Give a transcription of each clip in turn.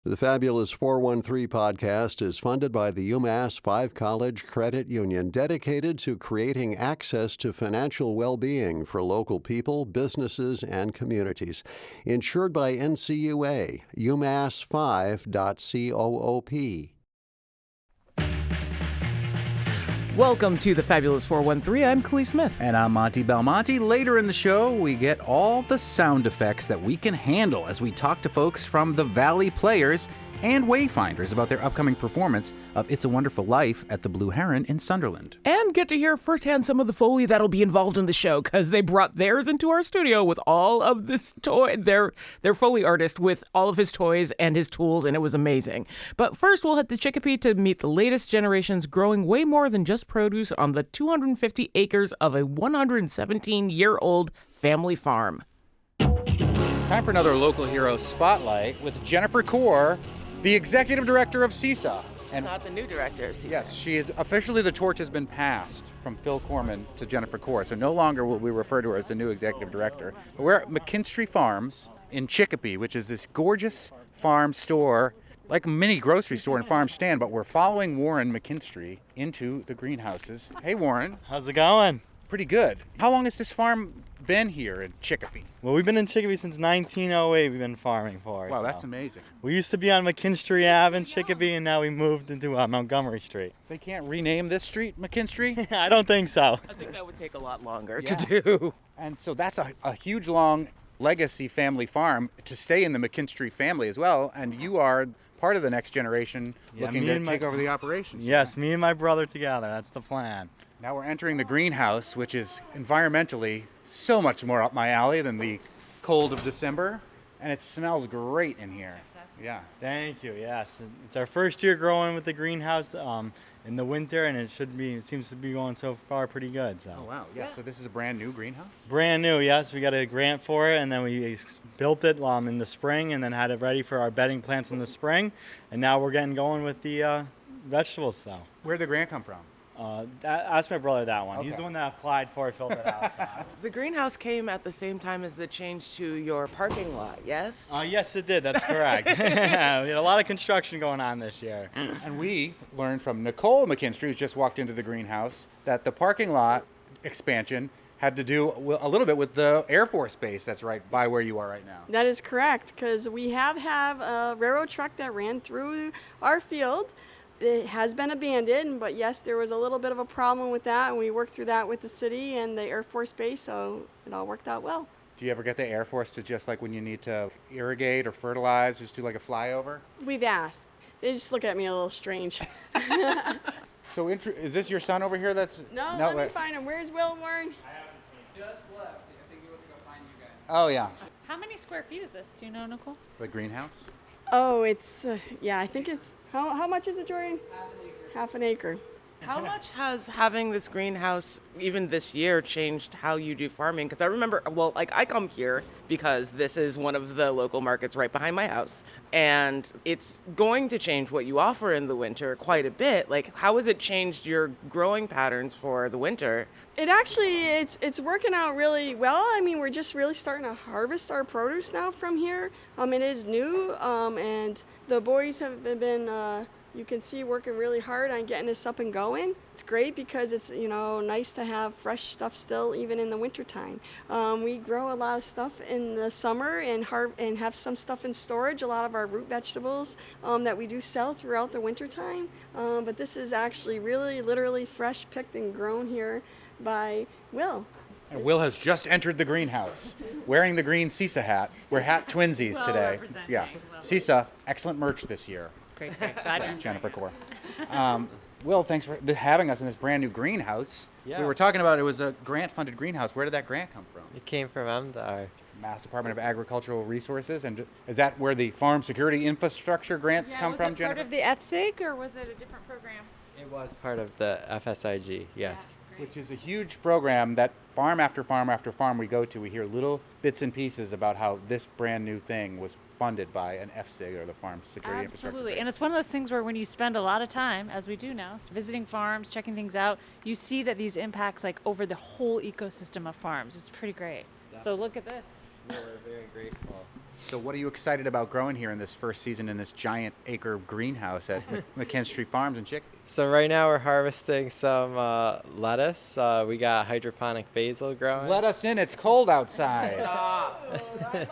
The Fabulous 413 podcast is funded by the UMass 5 College Credit Union, dedicated to creating access to financial well-being for local people, businesses, and communities. Insured by NCUA, umass5.coop. Welcome to the Fabulous 413. I'm Klee Smith. And I'm Monty Belmonte. Later in the show, we get all the sound effects that we can handle as we talk to folks from the Valley Players and Wayfinders about their upcoming performance of It's a Wonderful Life at the Blue Heron in Sunderland. And get to hear firsthand some of the Foley that'll be involved in the show, because they brought theirs into our studio with all of this toy, their Foley artist with all of his toys and his tools, and it was amazing. But first, we'll head to Chicopee to meet the latest generations growing way more than just produce on the 250 acres of a 117-year-old family farm. Time for another Local Hero Spotlight with Jennifer Kaur, the executive director of CISA. And not the new director of CISA. Yes, she is officially, the torch has been passed from Phil Corman to Jennifer Kaur. So no longer will we refer to her as the new executive director. But we're at McKinstry Farms in Chicopee, which is this gorgeous farm store, like a mini grocery store and farm stand. But we're following Warren McKinstry into the greenhouses. Hey, Warren. How's it going? Pretty good. How long has this farm been here in Chicopee? Well, we've been in Chicopee since 1908. We've been farming for. Wow, so. that's amazing. We used to be on McKinstry Ave in Chicopee, and now we moved into Montgomery Street. They can't rename this street McKinstry? I don't think so. I think that would take a lot longer Yeah. to do. And so that's a huge, long legacy family farm to stay in the McKinstry family as well. And you are part of the next generation looking to take over the operations. Yes, me and my brother together. That's the plan. Now we're entering the greenhouse, which is environmentally so much more up my alley than the cold of December. And it smells great in here. Yeah. Thank you. Yes, it's our first year growing with the greenhouse in the winter, and it seems to be going so far pretty good. So. Oh, wow. Yeah. So this is a brand new greenhouse? Brand new, yes. We got a grant for it, and then we built it in the spring, and then had it ready for our bedding plants in the spring. And now we're getting going with the vegetables. So. Where'd the grant come from? Ask my brother that one. Okay. He's the one that applied for it, filled it out. The greenhouse came at the same time as the change to your parking lot, yes? Yes, it did. That's correct. We had a lot of construction going on this year. And we learned from Nicole McKinstry, who's just walked into the greenhouse, that the parking lot expansion had to do a little bit with the Air Force Base that's right by where you are right now. That is correct, because we have a railroad truck that ran through our field. It has been abandoned, but yes, there was a little bit of a problem with that, and we worked through that with the city and the Air Force Base, so it all worked out well. Do you ever get the Air Force to just like when you need to irrigate or fertilize, just do like a flyover? We've asked. They just look at me a little strange. So is this your son over here that's... No, let me find him. Where's Will and Warren? Just left. I think he went to go find you guys. Oh, yeah. How many square feet is this? Do you know, Nicole? The greenhouse? Oh, it's, I think it's, how much is it, Jordan? Half an acre. How much has having this greenhouse, even this year, changed how you do farming? Because I remember, I come here because this is one of the local markets right behind my house. And it's going to change what you offer in the winter quite a bit. Like, how has it changed your growing patterns for the winter? It actually, it's working out really well. I mean, we're just really starting to harvest our produce now from here. It is new, and the boys have been, you can see, working really hard on getting this up and going. It's great because it's, nice to have fresh stuff still even in the wintertime. We grow a lot of stuff in the summer and have some stuff in storage, a lot of our root vegetables that we do sell throughout the wintertime. But this is actually really literally fresh picked and grown here by Will. And Will has just entered the greenhouse, wearing the green CISA hat. We're hat twinsies Well today. representing, Yeah. well CISA, excellent merch this year. Great. Jennifer Kaur. Will, thanks for having us in this brand new greenhouse. Yeah. We were talking about it was a grant-funded greenhouse. Where did that grant come from? It came from MDR. Mass Department of Agricultural Resources. And is that where the farm security infrastructure grants come from, Was it Jennifer? part of the FSIG or was it a different program? It was part of the FSIG, yes. Which is a huge program that farm after farm after farm we go to, we hear little bits and pieces about how this brand new thing was funded by an FSIG, or the Farm Security Infrastructure. Absolutely. And it's one of those things where when you spend a lot of time, as we do now, visiting farms, checking things out, you see that these impacts over the whole ecosystem of farms. It's pretty great. So look at this. We're very grateful. So what are you excited about growing here in this first season in this giant acre greenhouse at McKinstry Farms in Chicopee? So right now we're harvesting some lettuce. We got hydroponic basil growing. Let us in, it's cold outside. It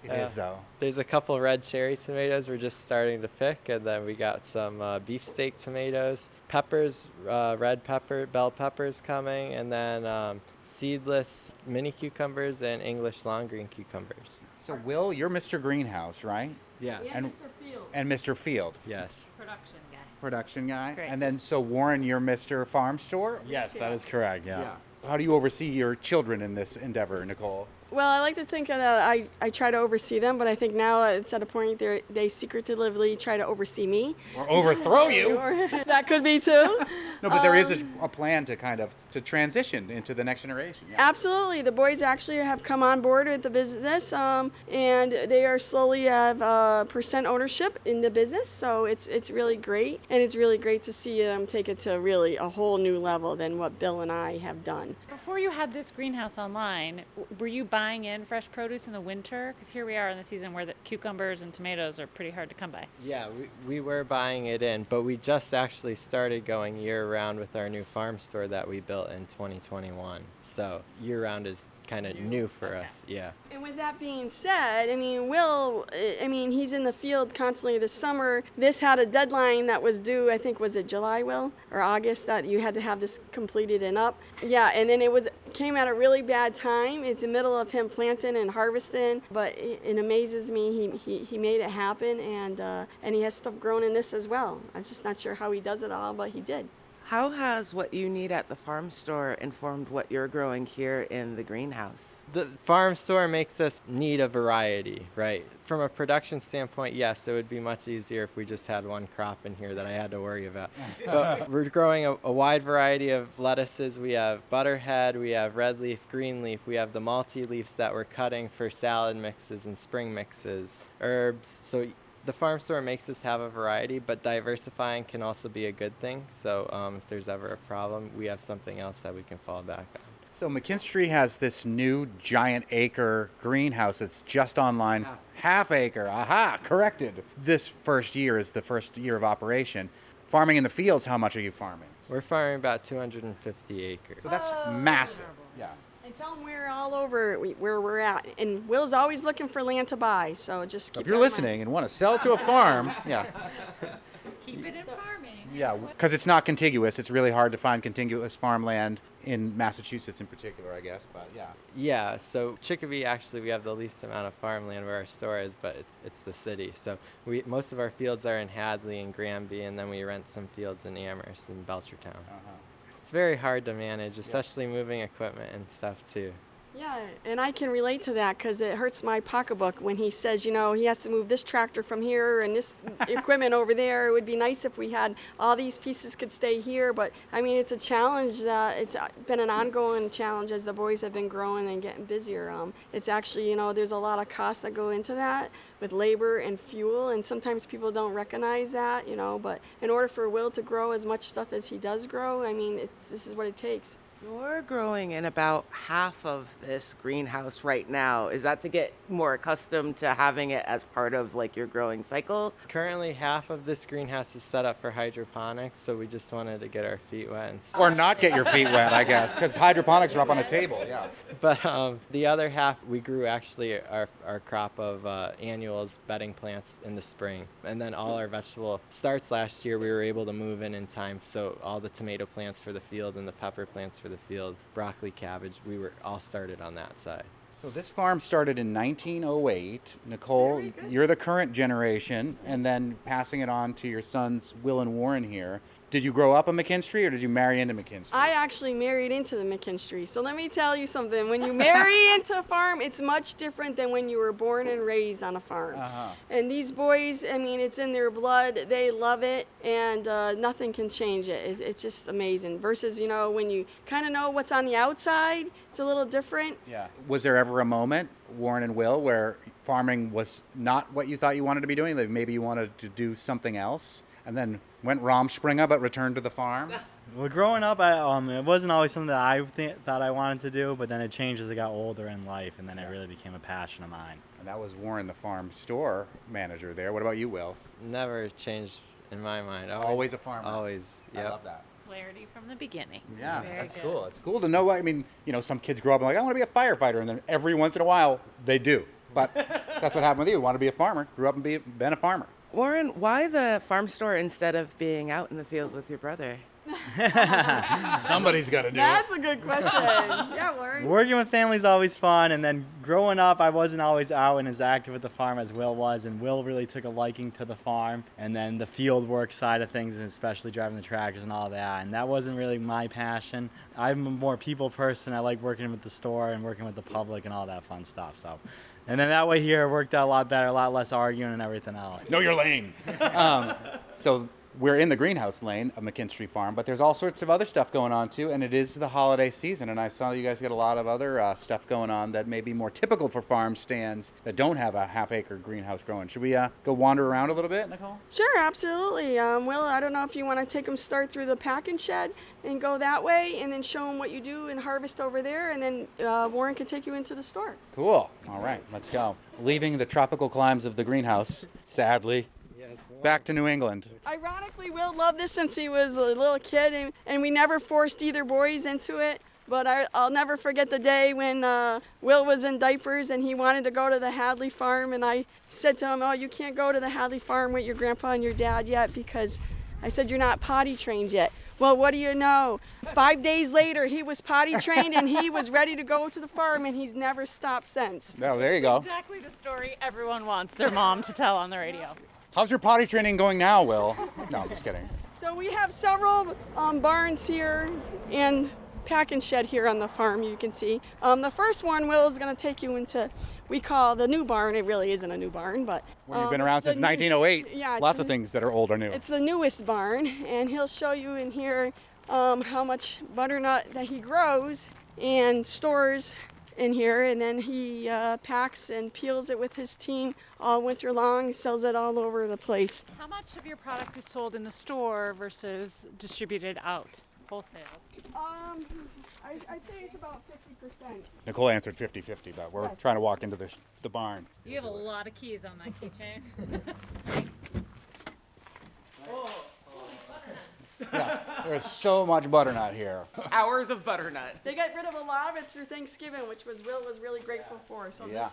Yeah. is though. There's a couple red cherry tomatoes we're just starting to pick, and then we got some beefsteak tomatoes, peppers, red pepper, bell peppers coming, and then seedless mini cucumbers and English long green cucumbers. So Will, you're Mr. Greenhouse, right? Yeah. And- Mr. Field. And Mr. Field, Yes. Production guy. production guy. Great. And then so Warren, you're Mr. Farm Store? Yes, that is correct. Yeah. How do you oversee your children in this endeavor, Nicole? Well, I like to think that I try to oversee them, but I think now it's at a point they secretively try to oversee me. Or overthrow you? Or that could be too. No, but there is a plan to kind of to transition into the next generation. Yeah. Absolutely, the boys actually have come on board with the business, and they are slowly have percent ownership in the business. So it's really great, and it's really great to see them take it to really a whole new level than what Bill and I have done. Before you had this greenhouse online, were you buying in fresh produce in the winter? Because here we are in the season where the cucumbers and tomatoes are pretty hard to come by. Yeah, we were buying it in, but we just actually started going year-round with our new farm store that we built in 2021. So year-round is kind of new for us. Yeah. And with that being said, I mean, Will, he's in the field constantly this summer. This had a deadline that was due, I think, was it July, Will? Or August, that you had to have this completed and up. Yeah, and then came at a really bad time. It's the middle of him planting and harvesting, but it amazes me he made it happen, and he has stuff grown in this as well. I'm just not sure how he does it all, but he did. How has what you need at the farm store informed what you're growing here in the greenhouse? The farm store makes us need a variety, right? From a production standpoint, yes, it would be much easier if we just had one crop in here that I had to worry about. But we're growing a wide variety of lettuces. We have butterhead, we have red leaf, green leaf, we have the multi-leaves that we're cutting for salad mixes and spring mixes, herbs. So the farm store makes us have a variety, but diversifying can also be a good thing. So if there's ever a problem, we have something else that we can fall back on. So McKinstry has this new giant acre greenhouse that's just online. Half acre. Aha, corrected. This first year is the first year of operation. Farming in the fields, how much are you farming? We're farming about 250 acres. So that's massive. Yeah. And tell him we're all over where we're at. And Will's always looking for land to buy, so just keep If you're that in mind. listening and want to sell to a farm, yeah. Keep it in farming. Yeah, because it's not contiguous. It's really hard to find contiguous farmland in Massachusetts in particular, I guess. But yeah. Yeah, so Chicopee, actually, we have the least amount of farmland where our store is, but it's the city. So most of our fields are in Hadley and Granby, and then we rent some fields in Amherst and Belchertown. It's very hard to manage, especially moving equipment and stuff, too. Yeah, and I can relate to that because it hurts my pocketbook when he says, he has to move this tractor from here and this equipment over there. It would be nice if we had all these pieces could stay here, but I mean, it's a challenge that it's been an ongoing challenge as the boys have been growing and getting busier. It's actually, there's a lot of costs that go into that with labor and fuel, and sometimes people don't recognize that, but in order for Will to grow as much stuff as he does grow, I mean, this is what it takes. You're growing in about half of this greenhouse right now. Is that to get more accustomed to having it as part of your growing cycle? Currently, half of this greenhouse is set up for hydroponics, so we just wanted to get our feet wet. Or not get your feet wet, I guess, because hydroponics are up on a table. Yeah. But the other half, we grew actually our crop of annuals, bedding plants in the spring. And then all our vegetable starts last year, we were able to move in time. So all the tomato plants for the field and the pepper plants for the field, broccoli, cabbage, we were all started on that side. So this farm started in 1908. Nicole, you're the current generation, and then passing it on to your sons, Will and Warren here. Did you grow up in McKinstry, or did you marry into McKinstry? I actually married into the McKinstry. So let me tell you something. When you marry into a farm, it's much different than when you were born and raised on a farm. And these boys, I mean, it's in their blood. They love it, and nothing can change it. It's just amazing. Versus, when you kind of know what's on the outside, it's a little different. Yeah. Was there ever a moment, Warren and Will, where farming was not what you thought you wanted to be doing, that maybe you wanted to do something else, and then went Romspringa but returned to the farm? Well, growing up, it wasn't always something that I thought I wanted to do, but then it changed as I got older in life, and then it really became a passion of mine. And that was Warren, the farm store manager there. What about you, Will? Never changed in my mind. Always a farmer. Always, I yep. love that. Clarity from the beginning. Yeah, Very that's good. cool. It's cool to know. I mean, some kids grow up and like, I want to be a firefighter, and then every once in a while they do. But that's what happened with you. You want to be a farmer, grew up and been a farmer. Warren, why the farm store instead of being out in the field with your brother? Somebody's got to do That's a good question. Yeah, Warren. Working with family is always fun, and then growing up, I wasn't always out and as active at the farm as Will was, and Will really took a liking to the farm, and then the field work side of things, and especially driving the tractors and all that, and that wasn't really my passion. I'm a more people person. I like working with the store and working with the public and all that fun stuff, so. And then that way here, it worked out a lot better, a lot less arguing and everything else. Know your lane. So we're in the greenhouse lane of McKinstry Farm, but there's all sorts of other stuff going on too, and it is the holiday season, and I saw you guys got a lot of other stuff going on that may be more typical for farm stands that don't have a half-acre greenhouse growing. Should we go wander around a little bit, Nicole? Sure, absolutely. Will, I don't know if you want to take them start through the packing shed and go that way, and then show them what you do and harvest over there, and then Warren can take you into the store. Cool. All right, let's go. Leaving the tropical climes of the greenhouse, sadly, back to New England. Ironically, Will loved this since he was a little kid, and we never forced either boys into it. But I'll never forget the day when Will was in diapers and he wanted to go to the Hadley farm, and I said to him, "Oh, you can't go to the Hadley farm with your grandpa and your dad yet, because I said you're not potty trained yet." Well, what do you know? 5 days later, he was potty trained and he was ready to go to the farm, and he's never stopped since. Oh, there you go. Exactly the story everyone wants their mom to tell on the radio. How's your potty training going now, Will? No, I'm just kidding. So we have several barns here and packing shed here on the farm, you can see. The first one, Will is going to take you into, we call the new barn. It really isn't a new barn, but Well, you've been around since 1908. Yeah, Lots of things that are old are new. It's the newest barn, and he'll show you in here how much butternut that he grows and stores in here, and then he packs and peels it with his team all winter long, sells it all over the place. How much of your product is sold in the store versus distributed out wholesale? I'd say it's about 50%. Nicole answered 50-50, but we're trying to walk into the barn. You have a lot of keys on that keychain. Yeah, there's so much butternut here. Towers of butternut. They got rid of a lot of it through Thanksgiving, which Will was really grateful for. So Yeah.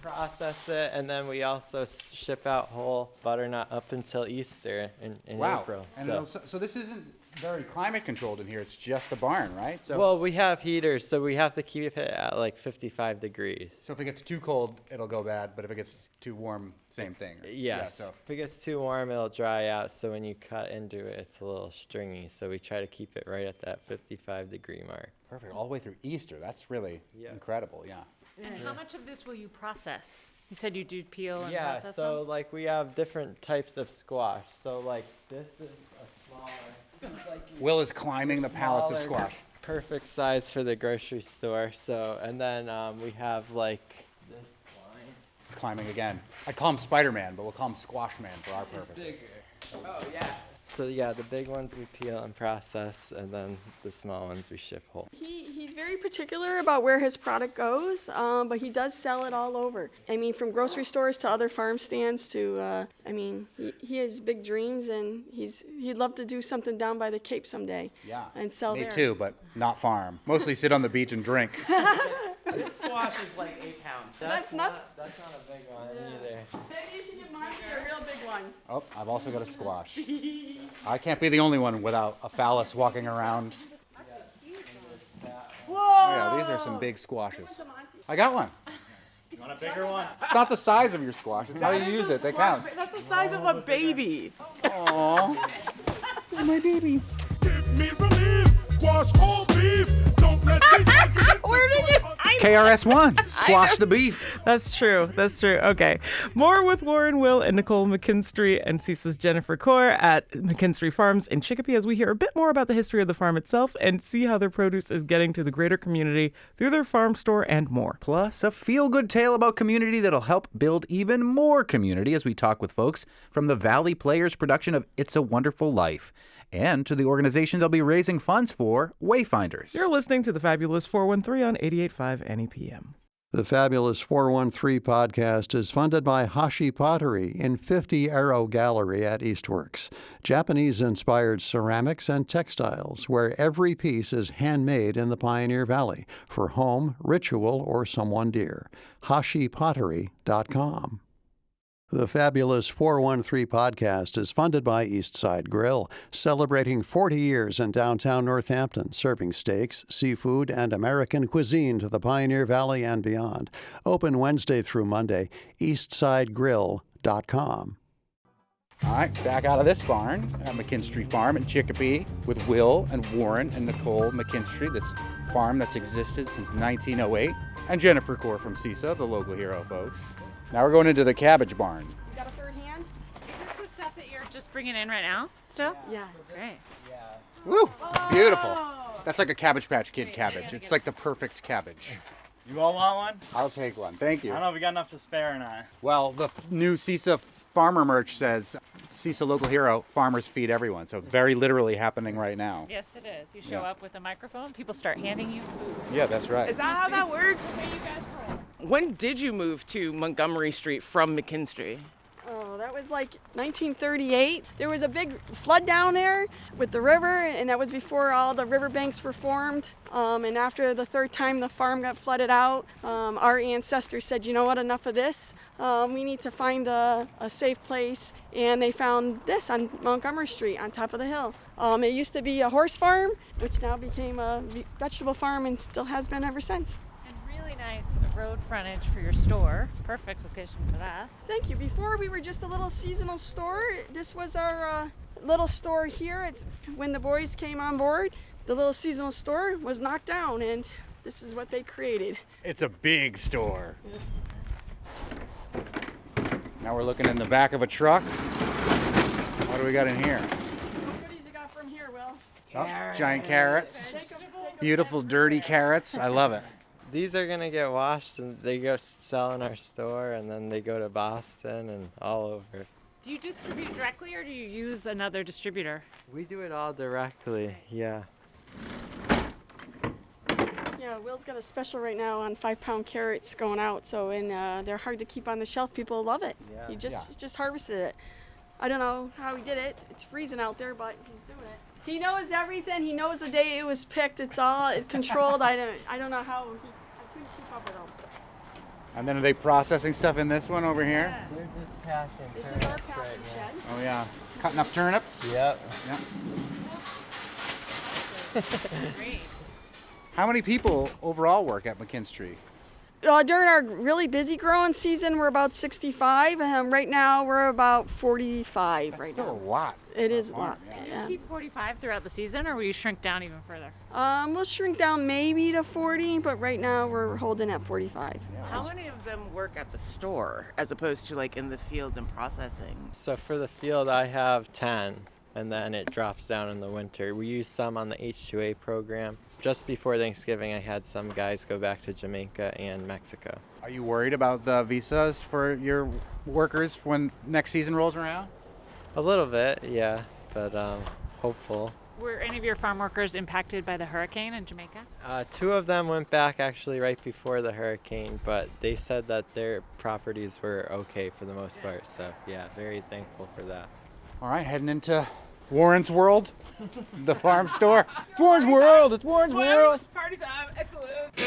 Process it, and then we also ship out whole butternut up until Easter in Wow. April. And so this isn't very climate controlled in here. It's just a barn, right? So Well, we have heaters, so we have to keep it at like 55 degrees. so if it gets too cold, it'll go bad. But if it gets too warm, same thing. Yes. Yeah, so If it gets too warm, it'll dry out. So when you cut into it, it's a little stringy. So we try to keep it right at that 55-degree mark. perfect. All the way through Easter. That's really incredible. Yeah. And how much of this will you process? You said you do peel and Yeah, process so them? like we have different types of squash. So like this is a smaller. This is like Will is climbing the pallets of smaller, squash. Perfect size for the grocery store. So and then we have like this line. It's climbing again. I call him Spider-Man, but we'll call him Squash Man for our purposes. Bigger. Oh yeah. So yeah, the big ones we peel and process, and then the small ones we ship whole. he's very particular about where his product goes, but he does sell it all over. I mean, from grocery stores to other farm stands to, he has big dreams, and he'd love to do something down by the Cape someday. Yeah. And sell Me there. too, but not farm. Mostly sit on the beach and drink. This squash is like 8 pounds. That's not. That's not a big one either. Maybe you should get Monty a real big one. Oh, I've also got a squash. I can't be the only one without a phallus walking around. Whoa! Oh, yeah, these are some big squashes. I got one. You want a bigger one? It's not the size of your squash, it's how you use it that counts. That's the size of a baby. Aww. My baby. Give me relief, squash all beef. Don't let these arguments Where did you? KRS-One, squash the beef. That's true. That's true. Okay. More with Warren Will and Nicole McKinstry and CISA's Jennifer Kaur at McKinstry Farms in Chicopee as we hear a bit more about the history of the farm itself and see how their produce is getting to the greater community through their farm store and more. Plus, a feel-good tale about community that'll help build even more community as we talk with folks from the Valley Players production of It's a Wonderful Life and to the organization they'll be raising funds for, Wayfinders. You're listening to the Fabulous 413 on 88.5 NEPM. The Fabulous 413 podcast is funded by Hashi Pottery in 50 Arrow Gallery at Eastworks. Japanese-inspired ceramics and textiles where every piece is handmade in the Pioneer Valley for home, ritual, or someone dear. HashiPottery.com. The Fabulous 413 podcast is funded by Eastside Grill, celebrating 40 years in downtown Northampton, serving steaks, seafood, and American cuisine to the Pioneer Valley and beyond. Open Wednesday through Monday, eastsidegrill.com. All right, back out of this barn at McKinstry Farm in Chicopee with Will and Warren and Nicole McKinstry, this farm that's existed since 1908, and Jennifer Kaur from CISA, the local hero, folks. Now we're going into the cabbage barn. You got a third hand? Is this the stuff that you're just bringing in right now still? Yeah. Great. Woo! Beautiful. That's like a Cabbage Patch Kid cabbage. It's like the perfect cabbage. You all want one? I'll take one. Thank I you. don't know if we got enough to spare or not. Well, the new CISA farmer merch says, CISA local hero, farmers feed everyone. So very literally happening right now. Yes, it is. You show up with a microphone, people start handing you food. Yeah, that's right. Is that how that works? Where you guys roll? When did you move to Montgomery Street from McKinstry? Oh, that was like 1938. There was a big flood down there with the river, and that was before all the riverbanks were formed. And after the third time the farm got flooded out, our ancestors said, you know what, enough of this. We need to find a safe place. And they found this on Montgomery Street on top of the hill. It used to be a horse farm, which now became a vegetable farm and still has been ever since. Really nice road frontage for your store. Perfect location for that. Thank you. Before we were just a little seasonal store. This was our little store here. It's when the boys came on board, the little seasonal store was knocked down, and this is what they created. It's a big store. Now we're looking in the back of a truck. What do we got in here? What goodies you got from here, Will? Oh, giant carrots. Take 'em. Beautiful, dirty carrots. I love it. These are going to get washed and they go sell in our store and then they go to Boston and all over. Do you distribute directly or do you use another distributor? We do it all directly, yeah. Yeah, Will's got a special right now on 5-pound carrots going out. So, and they're hard to keep on the shelf. People love it. Yeah. He just harvested it. I don't know how he did it. It's freezing out there, but he's doing it. He knows everything. He knows the day it was picked. It's all controlled. I don't know how. I couldn't keep up with him. And then are they processing stuff in this one over here? They're just packing This is our packing shed. Oh yeah. Cutting up turnips? Yep. Yeah. Great. How many people overall work at McKinstry? During our really busy growing season, we're about 65. Right now, we're about 45 right Still now. a lot. It for a is a farm, lot. yeah. Yeah. Keep 45 throughout the season or will you shrink down even further? We'll shrink down maybe to 40, but right now we're holding at 45. How many of them work at the store as opposed to like in the field and processing? So for the field, I have 10, and then it drops down in the winter. We use some on the H2A program. Just before Thanksgiving, I had some guys go back to Jamaica and Mexico. Are you worried about the visas for your workers when next season rolls around? A little bit, yeah, but hopeful. Were any of your farm workers impacted by the hurricane in Jamaica? 2 of them went back actually right before the hurricane, but they said that their properties were okay for the most part. So yeah, very thankful for that. All right, heading into Warren's World, the farm store. It's Warren's World. It's Warren's World. Party time, excellent. This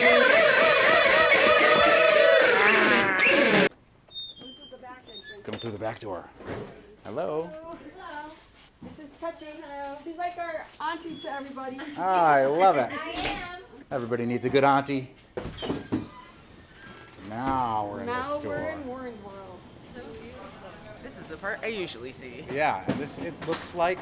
is the back entrance. Come through the back door. Hello. Hello. This is Touchy. She's like our auntie to everybody. I love it. I am. Everybody needs a good auntie. Now we're in the Now store. we're in Warren's World. This is the part I usually see. Yeah, and it looks like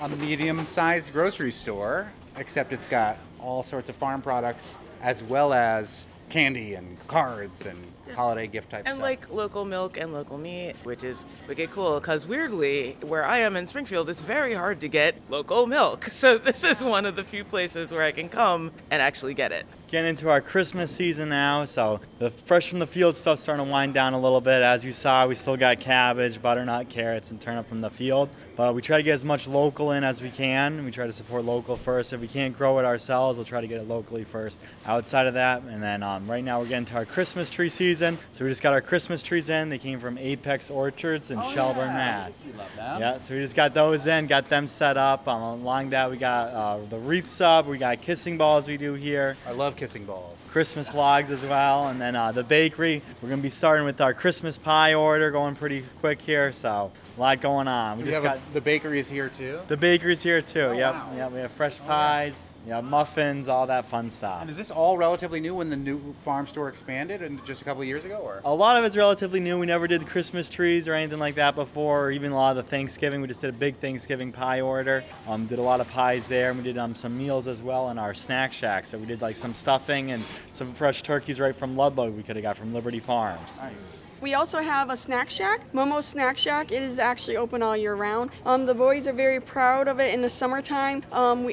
a medium-sized grocery store, except it's got all sorts of farm products as well as candy and cards and holiday gift type And stuff. like local milk and local meat, which is wicked cool. Because weirdly, where I am in Springfield, it's very hard to get local milk. So this is one of the few places where I can come and actually get it. Getting into our Christmas season now, so the fresh from the field stuff's starting to wind down a little bit. As you saw, we still got cabbage, butternut, carrots, and turnip from the field. But we try to get as much local in as we can. We try to support local first. If we can't grow it ourselves, we'll try to get it locally first. Outside of that, and then right now we're getting to our Christmas tree season. So we just got our Christmas trees in. They came from Apex Orchards in Shelburne, Mass. You love them. Yeah, so we just got those in, got them set up. Along that, we got the wreaths up. We got kissing balls we do here. I love kissing balls. Christmas logs as well, and then the bakery. We're gonna be starting with our Christmas pie order, going pretty quick here, so a lot going on. So We you just have got the bakery is here too. the bakery's here too. Yep, wow. yep. We have fresh pies, muffins, all that fun stuff. And is this all relatively new when the new farm store expanded and just a couple of years ago, or? A lot of it's relatively new. We never did the Christmas trees or anything like that before, or even a lot of the Thanksgiving. We just did a big Thanksgiving pie order. Did a lot of pies there. And we did some meals as well in our snack shack. So we did like some stuffing and some fresh turkeys right from Ludlow we could have got from Liberty Farms. Nice. We also have a snack shack, Momo's Snack Shack. It is actually open all year round. The boys are very proud of it in the summertime.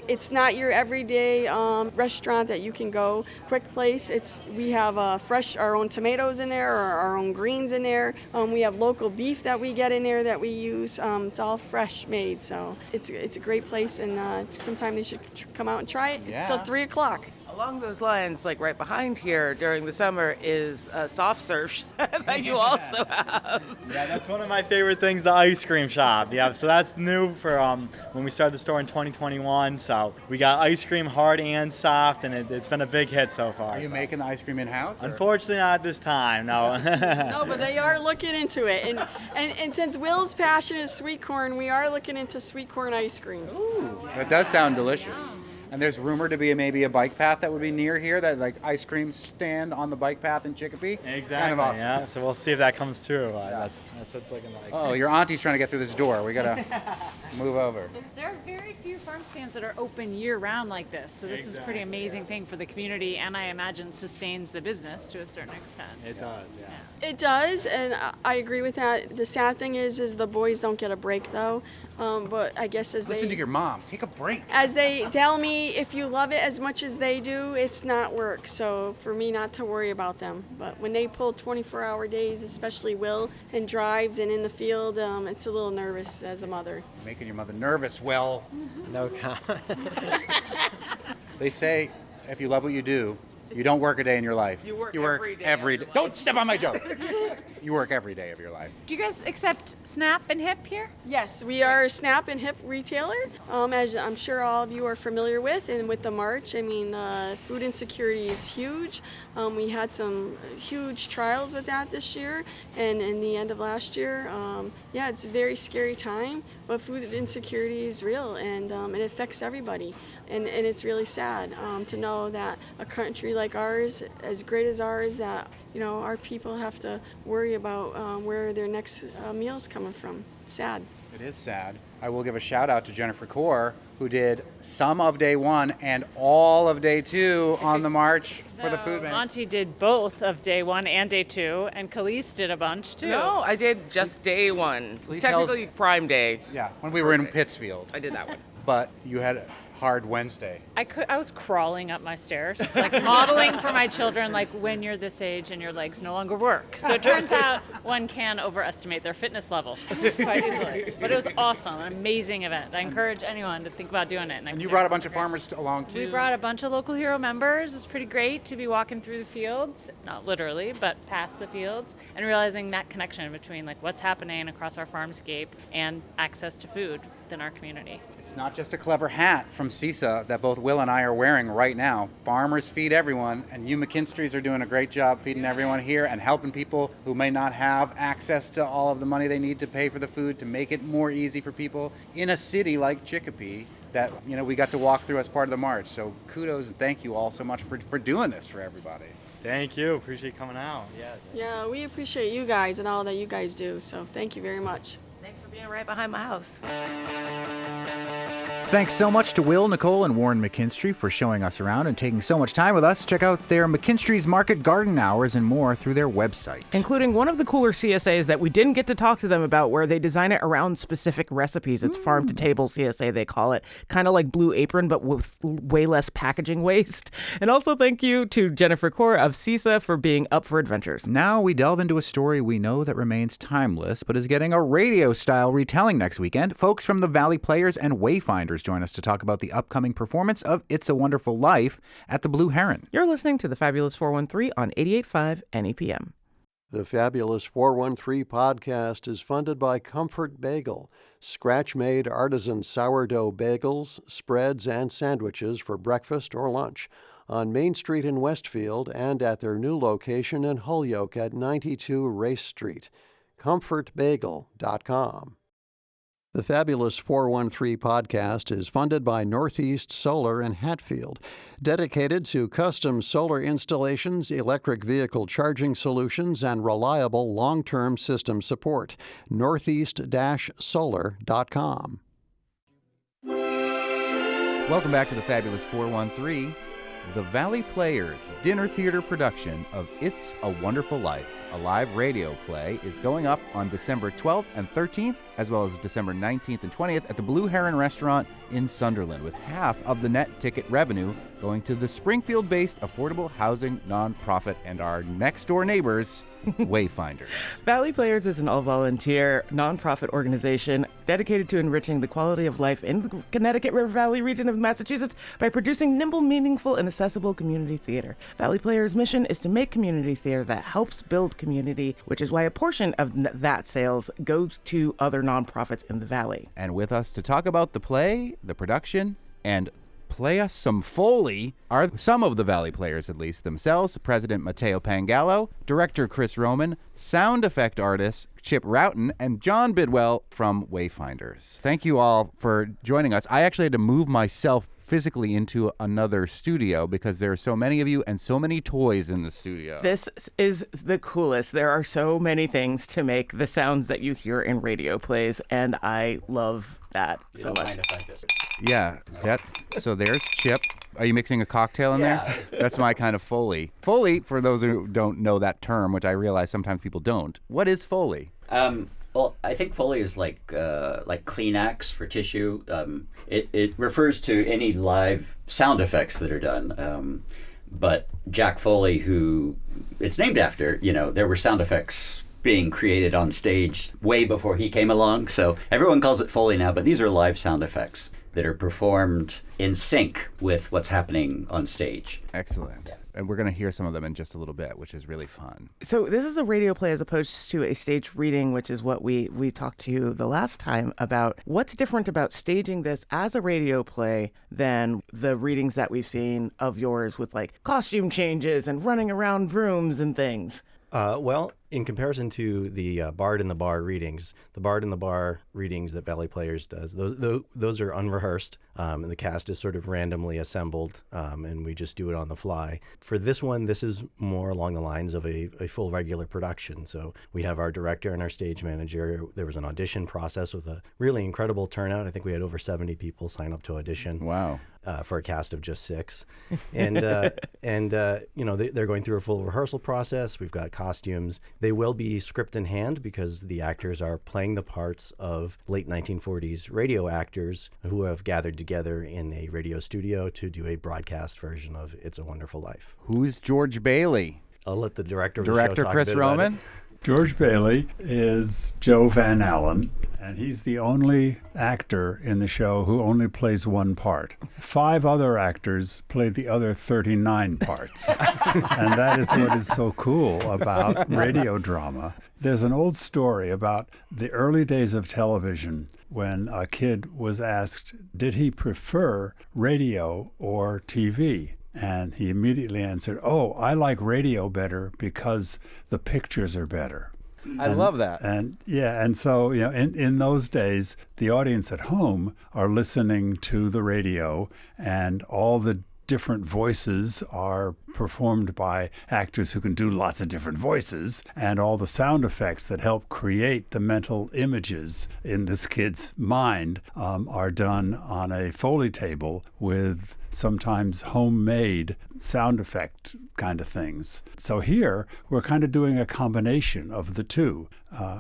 It's not your everyday restaurant that you can go, quick place. We have our own tomatoes in there, or our own greens in there. We have local beef that we get in there that we use. It's all fresh made, so it's a great place, and sometime they should come out and try it. Yeah. It's till 3 o'clock. Along those lines, like right behind here during the summer is a soft serve that you also have. Yeah, that's one of my favorite things, the ice cream shop. Yeah, so that's new for when we started the store in 2021. So we got ice cream hard and soft, and it's been a big hit so far. Are you making the ice cream in-house? or- Unfortunately, not this time, no. No, but they are looking into it. And since Will's passion is sweet corn, we are looking into sweet corn ice cream. That does sound delicious. And there's rumored to be maybe a bike path that would be near here, that like ice cream stand on the bike path in Chicopee. Exactly. Kind of awesome. Yeah. So we'll see if that comes true. That's what it's looking like. Oh, your auntie's trying to get through this door. We gotta move over. There are very few farm stands that are open year-round like this, so this is a pretty amazing thing for the community, and I imagine sustains the business to a certain extent. It does. Yeah. It does, and I agree with that. The sad thing is the boys don't get a break though. But I guess Listen to your mom. Take a break. as they tell me, if you love it as much as they do, it's not work. So for me not to worry about them. But when they pull 24-hour days, especially Will, and drives and in the field, it's a little nervous as a mother. Making your mother nervous. Well, No comment. they say if you love what you do, you don't work a day in your life. You work every every day. day. Don't step on my joke. You work every day of your life. Do you guys accept SNAP and HIP here? Yes, we are a SNAP and HIP retailer, as I'm sure all of you are familiar with. And with the March, I mean, food insecurity is huge. We had some huge trials with that this year and in the end of last year. Yeah, it's a very scary time, but food insecurity is real, and it affects everybody. And it's really sad to know that a country like ours, as great as ours, that our people have to worry about where their next meal's coming from. Sad. It is sad. I will give a shout out to Jennifer Kaur, who did some of day one and all of day two on the march for the food bank. Monty did both of day 1 and day 2, and Khalees did a bunch too. No, I did just day one. Please Technically prime day. Yeah, when we were in Perfect. Pittsfield. I did that one. But you had a hard Wednesday. I was crawling up my stairs, like modeling for my children, like when you're this age and your legs no longer work. So it turns out one can overestimate their fitness level quite easily. But it was awesome, an amazing event. I encourage anyone to think about doing it next And you year. brought a bunch of farmers along too. We brought a bunch of local hero members. It was pretty great to be walking through the fields, not literally, but past the fields, and realizing that connection between like what's happening across our farmscape and access to food within our community. It's not just a clever hat from CISA that both Will and I are wearing right now. Farmers feed everyone, and you McKinstries are doing a great job feeding everyone here and helping people who may not have access to all of the money they need to pay for the food, to make it more easy for people in a city like Chicopee that we got to walk through as part of the march. So kudos and thank you all so much for doing this for everybody. Thank you. Appreciate coming out. Yeah. Yeah, we appreciate you guys and all that you guys do. So thank you very much. Thanks for being right behind my house. Thanks so much to Will, Nicole, and Warren McKinstry for showing us around and taking so much time with us. Check out their McKinstry's Market Garden Hours and more through their website. Including one of the cooler CSAs that we didn't get to talk to them about, where they design it around specific recipes. It's farm-to-table CSA, they call it. Kind of like Blue Apron, but with way less packaging waste. And also thank you to Jennifer Kaur of CISA for being up for adventures. Now we delve into a story we know that remains timeless, but is getting a radio-style retelling next weekend. Folks from the Valley Players and Wayfinders join us to talk about the upcoming performance of It's a Wonderful Life at the Blue Heron. You're listening to the Fabulous 413 on 88.5 NEPM. The Fabulous 413 podcast is funded by Comfort Bagel, scratch-made artisan sourdough bagels, spreads, and sandwiches for breakfast or lunch on Main Street in Westfield and at their new location in Holyoke at 92 Race Street. ComfortBagel.com. The Fabulous 413 podcast is funded by Northeast Solar in Hatfield, dedicated to custom solar installations, electric vehicle charging solutions, and reliable long-term system support. Northeast-solar.com. Welcome back to the Fabulous 413. The Valley Players dinner theater production of It's a Wonderful Life, a live radio play, is going up on December 12th and 13th, as well as December 19th and 20th at the Blue Heron Restaurant in Sunderland, with half of the net ticket revenue going to the Springfield-based affordable housing nonprofit and our next-door neighbors, Wayfinders. Valley Players is an all-volunteer nonprofit organization dedicated to enriching the quality of life in the Connecticut River Valley region of Massachusetts by producing nimble, meaningful, and accessible community theater. Valley Players' mission is to make community theater that helps build community, which is why a portion of that sales goes to other nonprofits in the Valley. And with us to talk about the play, the production, and play us some Foley are some of the Valley Players, at least themselves: President Matteo Pangallo, Director Chris Roman, sound effect artist Chip Roughton, and John Bidwell from Wayfinders. Thank you all for joining us. I actually had to move myself physically into another studio because there are so many of you and so many toys in the studio. This is the coolest. There are so many things to make the sounds that you hear in radio plays, and I love that so much. Yeah, so there's Chip. Are you mixing a cocktail in there? That's my kind of Foley. Foley, for those who don't know that term, which I realize sometimes people don't, what is Foley? Well, I think Foley is like Kleenex for tissue. It refers to any live sound effects that are done. But Jack Foley, who it's named after, there were sound effects being created on stage way before he came along. So everyone calls it Foley now, but these are live sound effects that are performed in sync with what's happening on stage. Excellent. Yeah. And we're going to hear some of them in just a little bit, which is really fun. So this is a radio play as opposed to a stage reading, which is what we talked to you the last time about. What's different about staging this as a radio play than the readings that we've seen of yours with like costume changes and running around rooms and things? Well, in comparison to the Bard in the Bar readings, the Bard in the Bar readings that Valley Players does, those are unrehearsed, and the cast is sort of randomly assembled, and we just do it on the fly. For this one, this is more along the lines of a full regular production. So we have our director and our stage manager. There was an audition process with a really incredible turnout. I think we had over 70 people sign up to audition. Wow. For a cast of just 6. And they're going through a full rehearsal process. We've got costumes. They will be script in hand because the actors are playing the parts of late 1940s radio actors who have gathered together in a radio studio to do a broadcast version of It's a Wonderful Life. Who's George Bailey? I'll let the director of the show talk Chris a bit about Roman. it. George Bailey is Joe Van Allen, and he's the only actor in the show who only plays one part. 5 other actors play the other 39 parts. And that is what is so cool about radio drama. There's an old story about the early days of television when a kid was asked, did he prefer radio or TV? And he immediately answered, I like radio better because the pictures are better. I love that. And so, in those days, the audience at home are listening to the radio, and all the different voices are performed by actors who can do lots of different voices, and all the sound effects that help create the mental images in this kid's mind are done on a Foley table with sometimes homemade sound effect kind of things. So here we're kind of doing a combination of the two.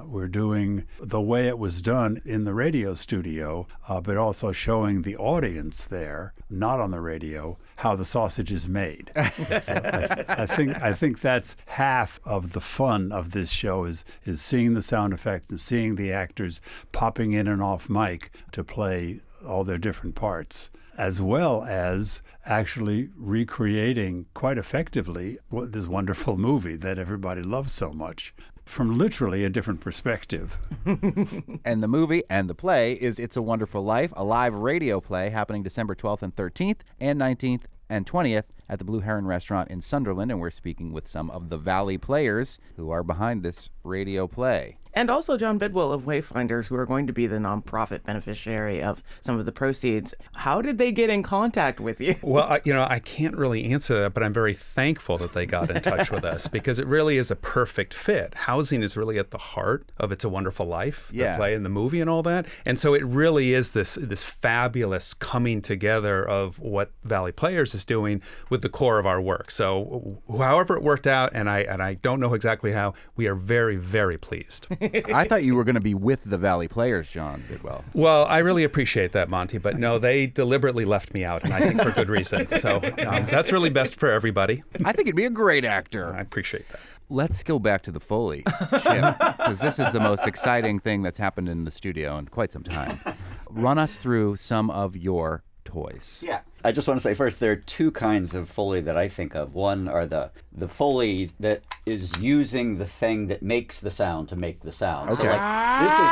We're doing the way it was done in the radio studio, but also showing the audience there, not on the radio, how the sausage is made. So I think that's half of the fun of this show is seeing the sound effects and seeing the actors popping in and off mic to play all their different parts, as well as actually recreating quite effectively this wonderful movie that everybody loves so much from literally a different perspective. And the movie and the play is It's a Wonderful Life, a live radio play happening December 12th and 13th and 19th and 20th at the Blue Heron Restaurant in Sunderland, and we're speaking with some of the Valley players who are behind this radio play. And also John Bidwell of Wayfinders, who are going to be the nonprofit beneficiary of some of the proceeds. How did they get in contact with you? Well, I can't really answer that, but I'm very thankful that they got in touch with us because it really is a perfect fit. Housing is really at the heart of It's a Wonderful Life, the play and the movie and all that. And so it really is this fabulous coming together of what Valley Players is doing with the core of our work. So however it worked out, and I don't know exactly how, we are very, very pleased. I thought you were going to be with the Valley Players, John Bidwell. Well, I really appreciate that, Monty, but no, they deliberately left me out, and I think for good reason. So that's really best for everybody. I think it'd be a great actor. I appreciate that. Let's go back to the Foley, Chip, because this is the most exciting thing that's happened in the studio in quite some time. Run us through some of your toys. Yeah. I just want to say first, there are two kinds of Foley that I think of. One are the Foley that is using the thing that makes the sound to make the sound. Okay. So like, this is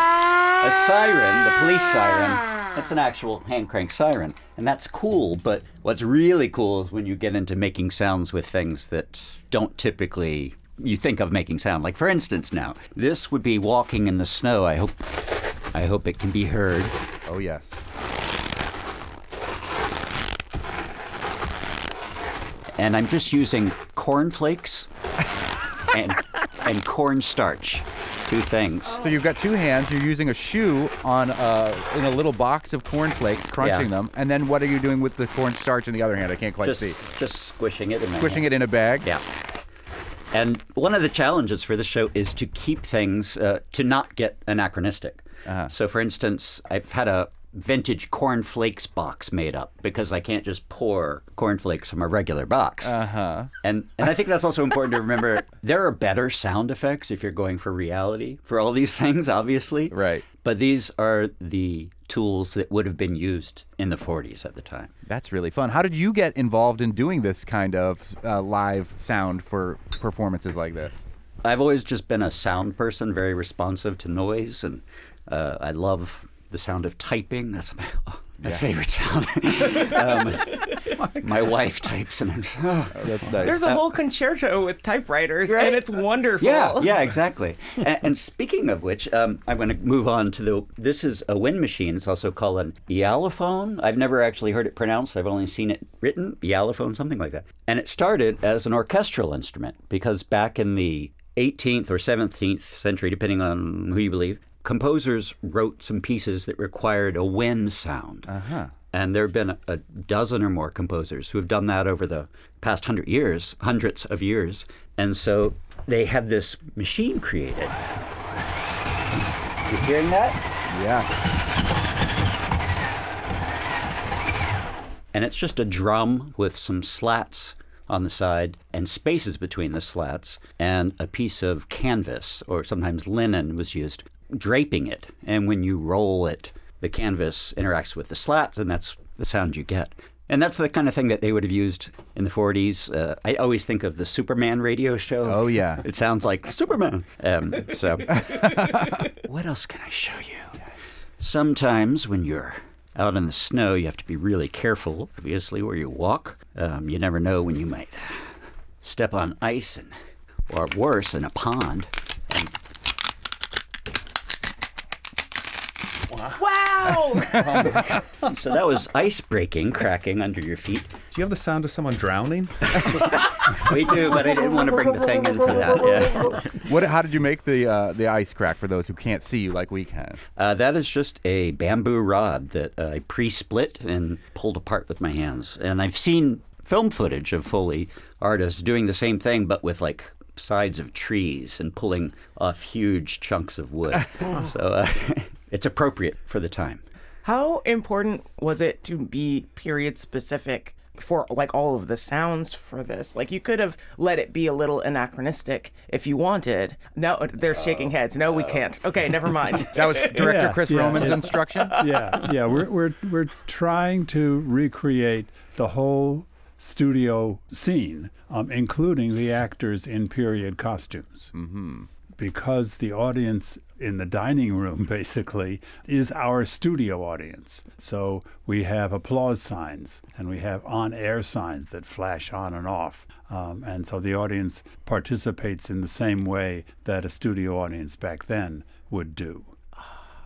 a siren, the police siren. That's an actual hand crank siren. And that's cool, but what's really cool is when you get into making sounds with things that don't typically you think of making sound. Like for instance now, this would be walking in the snow. I hope it can be heard. Oh yes. And I'm just using cornflakes and cornstarch, two things. So you've got two hands. You're using a shoe on in a little box of cornflakes, crunching them. And then what are you doing with the cornstarch in the other hand? I can't quite see. Just squishing it in Squishing it in a bag? Yeah. And one of the challenges for the show is to keep things, to not get anachronistic. So for instance, I've had a vintage cornflakes box made up because I can't just pour cornflakes from a regular box. And I think that's also important to remember. There are better sound effects if you're going for reality for all these things, obviously. Right. But these are the tools that would have been used in the 40s at the time. That's really fun. How did you get involved in doing this kind of live sound for performances like this? I've always just been a sound person, very responsive to noise, and I love the sound of typing. That's my favorite sound. My wife types, and that's nice. There's a whole concerto with typewriters, and it's wonderful. Yeah, exactly. And speaking of which, I'm going to move on to this is a wind machine. It's also called an ealophone. I've never actually heard it pronounced. I've only seen it written, ealophone, something like that. And it started as an orchestral instrument because back in the 18th or 17th century, depending on who you believe, composers wrote some pieces that required a wind sound. And there have been a dozen or more composers who have done that over the past 100 years, hundreds of years. And so they had this machine created. You hearing that? Yes. And it's just a drum with some slats on the side and spaces between the slats, and a piece of canvas, or sometimes linen was used, draping it. And when you roll it, the canvas interacts with the slats, and that's the sound you get. And that's the kind of thing that they would have used in the 40s. I always think of the Superman radio show. Oh, yeah. It sounds like Superman. So what else can I show you? Sometimes when you're out in the snow, you have to be really careful, obviously, where you walk. You never know when you might step on ice, or worse, in a pond. And Wow! So that was ice breaking, cracking under your feet. Do you have the sound of someone drowning? We do, but I didn't want to bring the thing in for that. Yeah. How did you make the ice crack for those who can't see you like we can? That is just a bamboo rod that I pre-split and pulled apart with my hands. And I've seen film footage of Foley artists doing the same thing, but with like sides of trees and pulling off huge chunks of wood. So it's appropriate for the time. How important was it to be period specific for like all of the sounds for this? Like you could have let it be a little anachronistic if you wanted. No, they're shaking heads. No, we can't. Okay, never mind. That was Director Chris Roman's instruction? Yeah. We're trying to recreate the whole studio scene, including the actors in period costumes. Mm-hmm. Because the audience in the dining room, basically, is our studio audience. So we have applause signs, and we have on-air signs that flash on and off. And so the audience participates in the same way that a studio audience back then would do.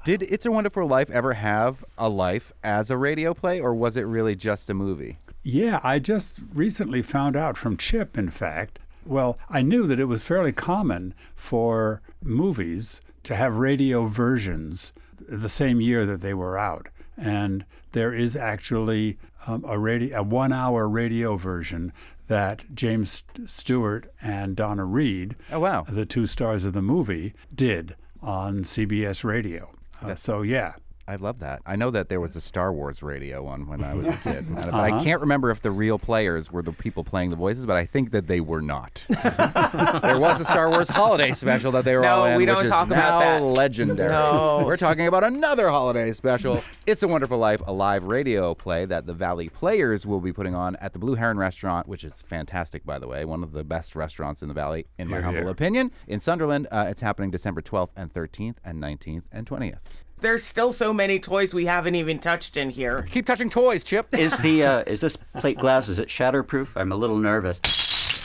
Did It's a Wonderful Life ever have a life as a radio play, or was it really just a movie? Yeah, I just recently found out from Chip, in fact. Well, I knew that it was fairly common for movies to have radio versions the same year that they were out. And there is actually a 1-hour radio version that James Stewart and Donna Reed, oh, wow, the two stars of the movie, did on CBS Radio. So, yeah. I love that. I know that there was a Star Wars radio one when I was a kid. But I can't remember if the real players were the people playing the voices, but I think that they were not. There was a Star Wars holiday special that they were all in, No, we don't talk about that. Legendary. No. We're talking about another holiday special. It's a Wonderful Life, a live radio play that the Valley Players will be putting on at the Blue Heron Restaurant, which is fantastic, by the way. One of the best restaurants in the Valley, in my humble opinion. In Sunderland, it's happening December 12th and 13th and 19th and 20th. There's still so many toys we haven't even touched in here. Keep touching toys, Chip. Is this plate glass, is it shatterproof? I'm a little nervous.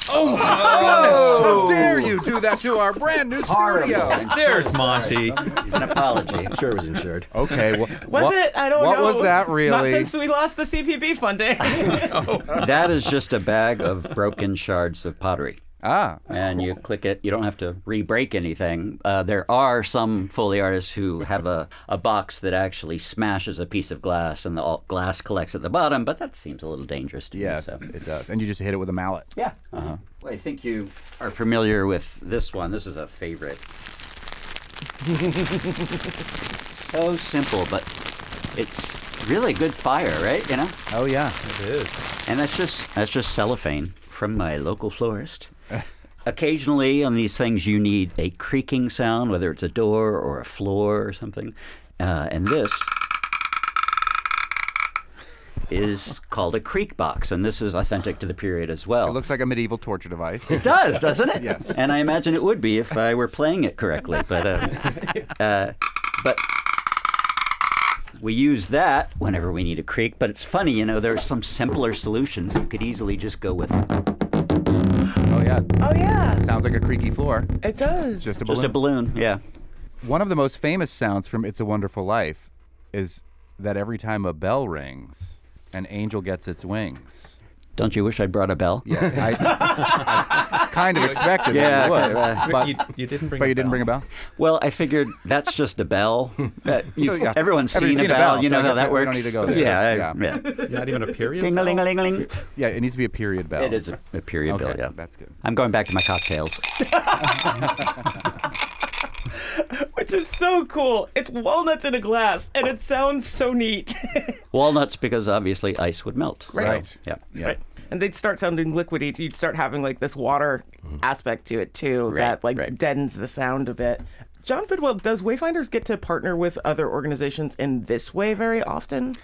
Oh my goodness! How dare you do that to our brand new studio? There's Monty. It's an apology. I'm sure it was insured. Okay. Was it? I don't know. What was that really? Not since we lost the CPB funding. That is just a bag of broken shards of pottery. And you click it. You don't have to re-break anything. There are some Foley artists who have a box that actually smashes a piece of glass and the glass collects at the bottom, but that seems a little dangerous to me. Yeah, it does. And you just hit it with a mallet. Yeah. Well, I think you are familiar with this one. This is a favorite. So simple, but it's really good fire, right? You know? Oh yeah, it is. And that's just cellophane from my local florist. Occasionally on these things you need a creaking sound, whether it's a door or a floor or something. And this is called a creak box, and this is authentic to the period as well. It looks like a medieval torture device. It does, doesn't it? Yes. And I imagine it would be if I were playing it correctly. But we use that whenever we need a creak. But it's funny, you know, there's some simpler solutions. You could easily just go with. Oh yeah. Oh yeah. Sounds like a creaky floor. It does. Just a balloon. Just a balloon, yeah. One of the most famous sounds from It's a Wonderful Life is that every time a bell rings, an angel gets its wings. Don't you wish I'd brought a bell? Yeah, I kind of expected that you would. But you didn't bring a bell? Well, I figured that's just a bell. Everyone's seen a a bell. bell, You know so how that we works? don't need to go there. Yeah. Not even a period? Ding-a-ling-a-ling-a-ling. Yeah, it needs to be a period bell. It is a period bell, yeah. That's good. I'm going back to my cocktails. Which is so cool. It's walnuts in a glass, and it sounds so neat. Walnuts, because obviously ice would melt. Right. So, yeah. Right. And they'd start sounding liquidy. You'd start having like this water aspect to it too, that deadens the sound a bit. John Bidwell, does Wayfinders get to partner with other organizations in this way very often?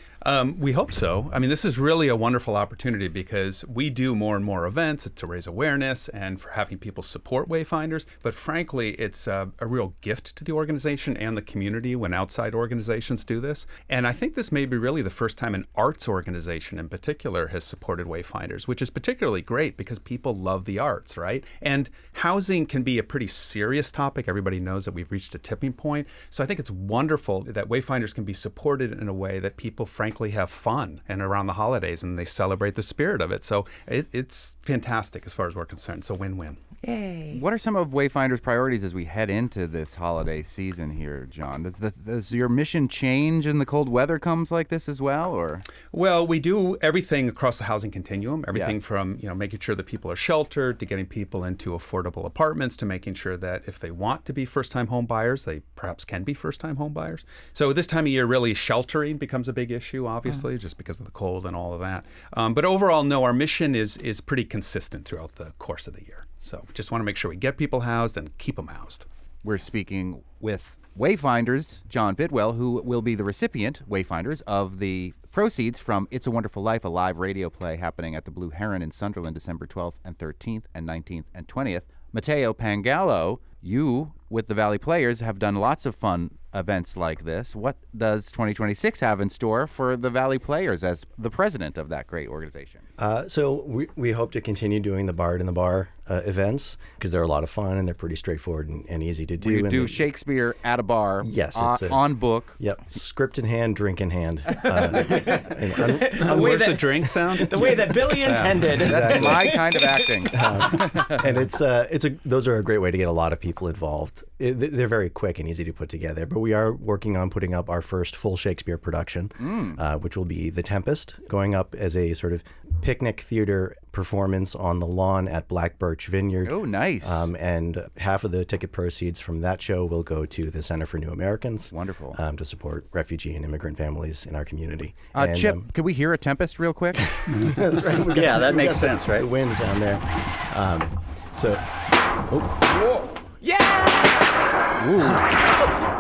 We hope so. I mean, this is really a wonderful opportunity because we do more and more events to raise awareness and for having people support Wayfinders. But frankly, it's a real gift to the organization and the community when outside organizations do this. And I think this may be really the first time an arts organization in particular has supported Wayfinders, which is particularly great because people love the arts, right? And housing can be a pretty serious topic. Everybody knows that we've reached a tipping point. So I think it's wonderful that Wayfinders can be supported in a way that people frankly have fun and around the holidays and they celebrate the spirit of it. So it's fantastic as far as we're concerned. It's a win-win. Yay. What are some of Wayfinder's priorities as we head into this holiday season here, John? Does your mission change and the cold weather comes like this as well, or? Well, we do everything across the housing continuum, everything from making sure that people are sheltered, to getting people into affordable apartments, to making sure that if they want to be first-time home buyers, they perhaps can be first-time home buyers. So this time of year, really sheltering becomes a big issue, obviously, just because of the cold and all of that. But overall, no, our mission is pretty consistent throughout the course of the year. So we just want to make sure we get people housed and keep them housed. We're speaking with Wayfinders, John Bidwell, who will be the recipient, Wayfinders, of the proceeds from It's a Wonderful Life, a live radio play happening at the Blue Heron in Sunderland, December 12th and 13th and 19th and 20th. Matteo Pangallo, you, with the Valley Players, have done lots of fun events like this. What does 2026 have in store for the Valley Players as the president of that great organization? So we hope to continue doing the Bard in the Bar events, because they're a lot of fun and they're pretty straightforward and easy to do. We do Shakespeare at a bar. Yes, on book. Yep, script in hand, drink in hand. Where's the drink sound? The way that Billy intended. That's my kind of acting. And those are a great way to get a lot of people involved. They're very quick and easy to put together. But we are working on putting up our first full Shakespeare production, which will be The Tempest, going up as a sort of picnic theater performance on the lawn at Black Birch Vineyard. Oh, nice. And half of the ticket proceeds from that show will go to the Center for New Americans. Wonderful. To support refugee and immigrant families in our community. Chip, could we hear a Tempest real quick? That's right. Yeah, that makes sense, right? The winds down there.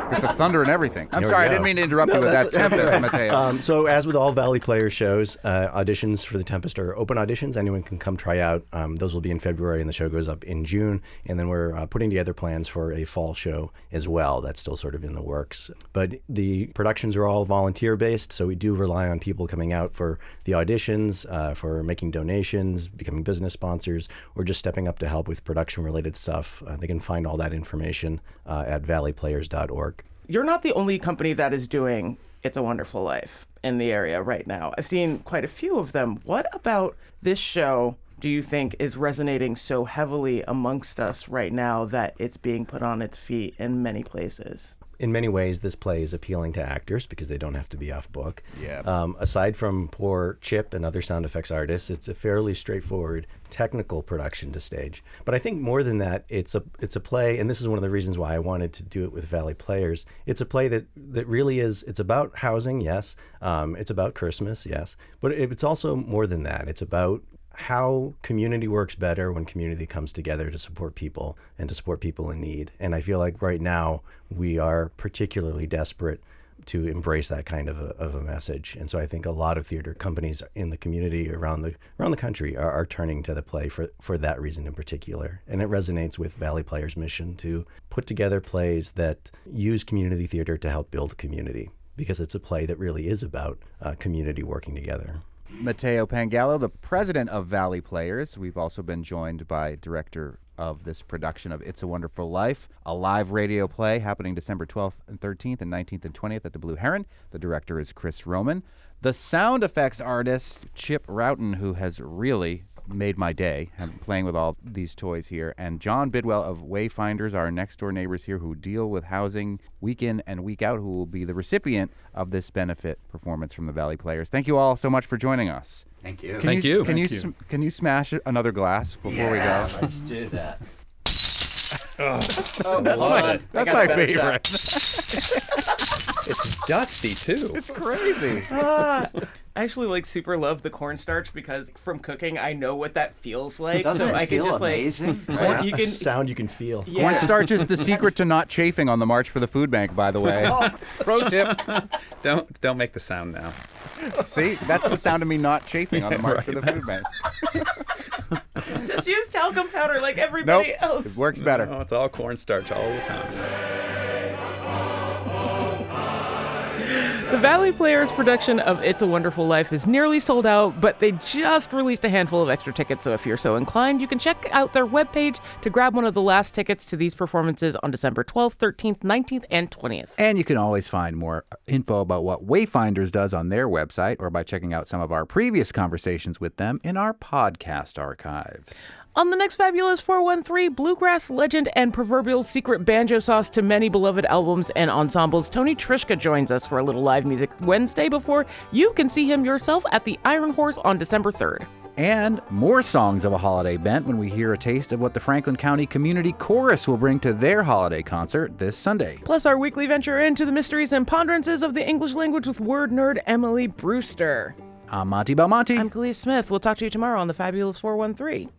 With the thunder and everything. I'm sorry, I didn't mean to interrupt you with that Tempest, Matteo. So as with all Valley Players shows, auditions for The Tempest are open auditions. Anyone can come try out. Those will be in February, and the show goes up in June. And then we're putting together plans for a fall show as well. That's still sort of in the works. But the productions are all volunteer-based, so we do rely on people coming out for the auditions, for making donations, becoming business sponsors, or just stepping up to help with production-related stuff. They can find all that information at valleyplayers.org. You're not the only company that is doing It's a Wonderful Life in the area right now. I've seen quite a few of them. What about this show do you think is resonating so heavily amongst us right now that it's being put on its feet in many places? In many ways, this play is appealing to actors because they don't have to be off book. Yeah. Aside from poor Chip and other sound effects artists, it's a fairly straightforward technical production to stage. But I think more than that, it's a play, and this is one of the reasons why I wanted to do it with Valley Players. It's a play that really is, it's about housing, yes. It's about Christmas, yes. But it's also more than that. It's about how community works better when community comes together to support people and to support people in need. And I feel like right now we are particularly desperate to embrace that kind of a message. And so I think a lot of theater companies in the community around the country are turning to the play for that reason in particular. And it resonates with Valley Players' mission to put together plays that use community theater to help build community, because it's a play that really is about community working together. Matteo Pangallo, the president of Valley Players. We've also been joined by director of this production of It's a Wonderful Life, a live radio play happening December 12th and 13th and 19th and 20th at the Blue Heron. The director is Chris Roman. The sound effects artist, Chip Roughton, who has really made my day playing with all these toys here, and John Bidwell of Wayfinders, our next door neighbors here who deal with housing week in and week out, who will be the recipient of this benefit performance from the Valley Players. Thank you all so much for joining us. Thank you. Can you smash another glass before we go? Let's do that. That's my favorite. It's dusty too. It's crazy. I actually super love the cornstarch because from cooking I know what that feels like. Doesn't so it I feel can just amazing? Sound you can feel. Yeah. Cornstarch is the secret to not chafing on the March for the Food Bank, by the way. Pro tip. Don't make the sound now. See, that's the sound of me not chafing on the March for the Food Bank. Just use talcum powder like everybody else. It works better. No, it's all cornstarch all the time. The Valley Players production of It's a Wonderful Life is nearly sold out, but they just released a handful of extra tickets, so if you're so inclined, you can check out their webpage to grab one of the last tickets to these performances on December 12th, 13th, 19th, and 20th. And you can always find more info about what Wayfinders does on their website or by checking out some of our previous conversations with them in our podcast archives. On the next Fabulous 413, bluegrass legend and proverbial secret banjo sauce to many beloved albums and ensembles, Tony Trischka joins us for a little live music Wednesday before you can see him yourself at the Iron Horse on December 3rd. And more songs of a holiday bent when we hear a taste of what the Franklin County Community Chorus will bring to their holiday concert this Sunday. Plus our weekly venture into the mysteries and ponderances of the English language with word nerd Emily Brewster. I'm Monty Belmonte. I'm Khalees Smith. We'll talk to you tomorrow on the Fabulous 413.